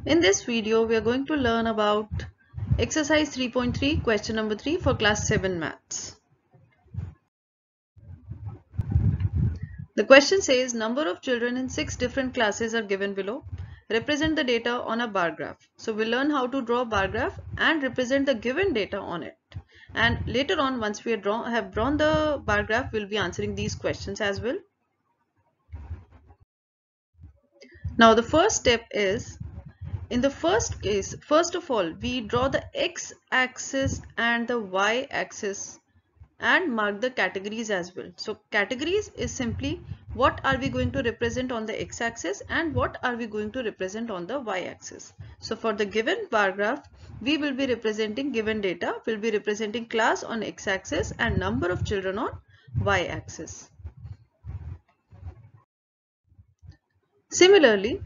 In this video, we are going to learn about exercise 3.3, question number 3 for class 7 maths. The question says number of children in 6 different classes are given below. Represent the data on a bar graph. So we'll learn how to draw a bar graph and represent the given data on it. And later on, once we have drawn the bar graph, we'll be answering these questions as well. Now the first step is, in the first case, first of all, we draw the x-axis and the y-axis and mark the categories as well. So categories is simply what are we going to represent on the x-axis and what are we going to represent on the y-axis. So for the given bar graph, we will be representing given data, will be representing class on x-axis and number of children on y-axis. Similarly,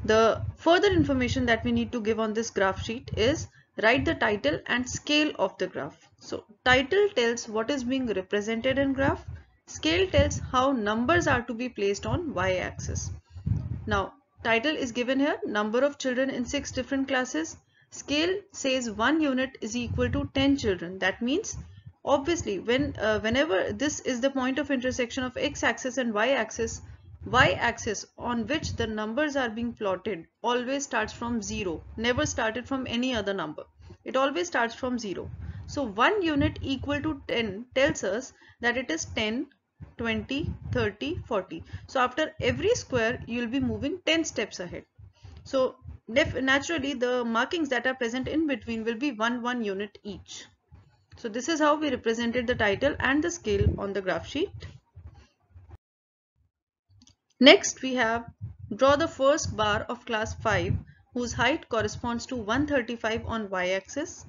the further information that we need to give on this graph sheet is write the title and scale of the graph. So title tells what is being represented in graph. Scale tells how numbers are to be placed on y-axis. Now title is given here, number of children in 6 different classes. Scale says 1 unit is equal to 10 children. That means obviously whenever this is the point of intersection of x-axis and y-axis on which the numbers are being plotted always starts from 0, never started from any other number. It always starts from 0. So 1 unit equal to 10 tells us that it is 10, 20, 30, 40. So after every square you will be moving 10 steps ahead. So naturally the markings that are present in between will be 1 unit each. So this is how we represented the title and the scale on the graph sheet. Next we have draw the first bar of class 5 whose height corresponds to 135 on y-axis.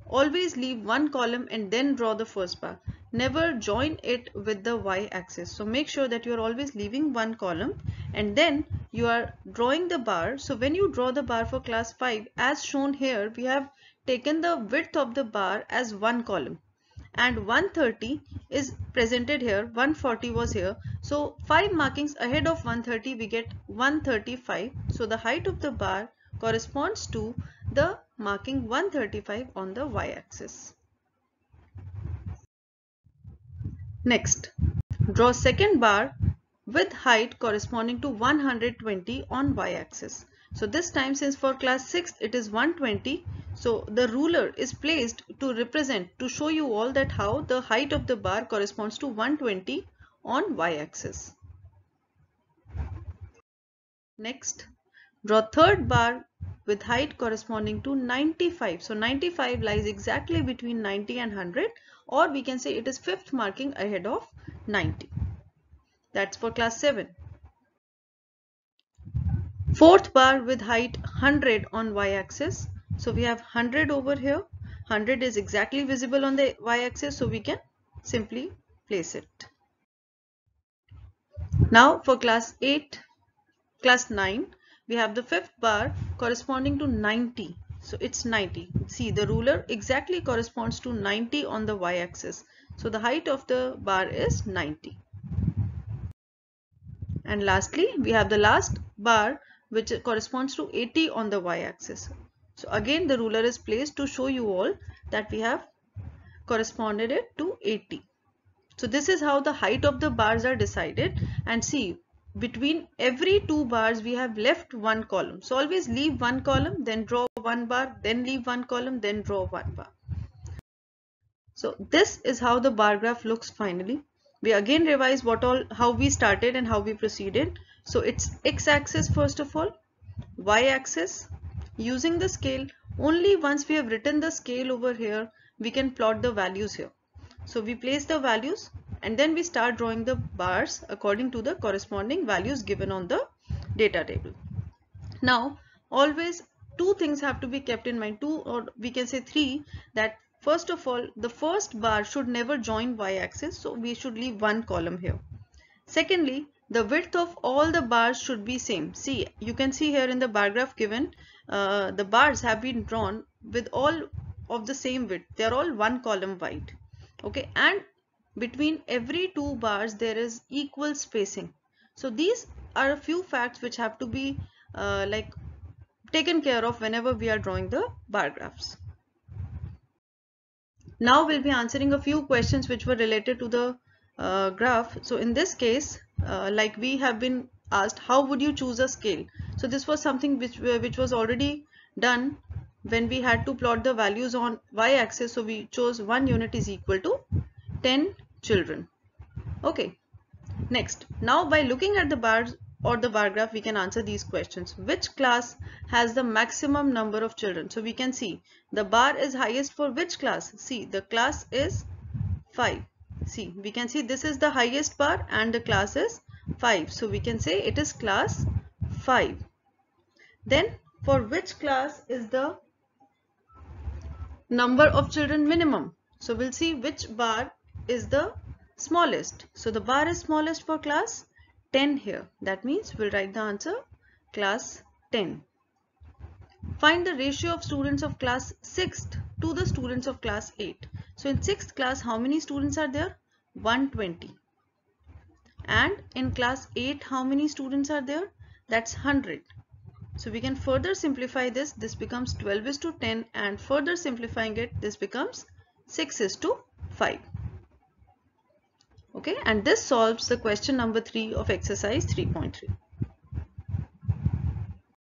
Always leave one column and then draw the first bar. Never join it with the y-axis. So make sure that you are always leaving one column and then you are drawing the bar. So when you draw the bar for class 5, as shown here, we have taken the width of the bar as one column. And 130 is presented here, 140 was here, so 5 markings ahead of 130 we get 135. So the height of the bar corresponds to the marking 135 on the y-axis. Next, draw second bar with height corresponding to 120 on y-axis. So this time, since for class 6 it is 120, so the ruler is placed to represent, to show you all that how the height of the bar corresponds to 120 on y-axis. Next, draw third bar with height corresponding to 95. So 95 lies exactly between 90 and 100, or we can say it is fifth marking ahead of 90. That's for class 7. Fourth bar with height 100 on y-axis. So we have 100 over here. 100 is exactly visible on the y-axis, so we can simply place it. Now for class 9, we have the fifth bar corresponding to 90. So it's 90. See, the ruler exactly corresponds to 90 on the y-axis. So the height of the bar is 90. And lastly, we have the last bar which corresponds to 80 on the y-axis. So again the ruler is placed to show you all that we have corresponded it to 80. So this is how the height of the bars are decided, and see, between every two bars we have left one column. So always leave one column, then draw one bar, then leave one column, then draw one bar. So this is how the bar graph looks finally. We again revise how we started and how we proceeded. So it's x-axis first of all, y-axis, using the scale. Only once we have written the scale over here, we can plot the values here. So we place the values and then we start drawing the bars according to the corresponding values given on the data table. Now always two things have to be kept in mind, two or we can say three, that first of all the first bar should never join y-axis, so we should leave one column here. Secondly, the width of all the bars should be same. See, you can see here in the bar graph given, the bars have been drawn with all of the same width. They are all one column wide. Okay, and between every two bars there is equal spacing. So these are a few facts which have to be taken care of whenever we are drawing the bar graphs. Now we'll be answering a few questions which were related to the graph. So in this case, like we have been asked, how would you choose a scale? So this was something which was already done when we had to plot the values on y-axis. So we chose 1 unit is equal to 10 children. Okay. Next, now by looking at the bars or the bar graph, we can answer these questions. Which class has the maximum number of children? So we can see the bar is highest for which class? See, the class is 5. See, we can see this is the highest bar and the class is 5. So we can say it is class 5. Then for which class is the number of children minimum? So we'll see which bar is the smallest. So the bar is smallest for class 10 here. That means we'll write the answer class 10. Find the ratio of students of class 6th to the students of class 8. So in 6th class, how many students are there? 120. And in class 8, how many students are there? That's 100. So we can further simplify this. This becomes 12:10, and further simplifying it, this becomes 6:5. Okay, and this solves the question number 3 of exercise 3.3.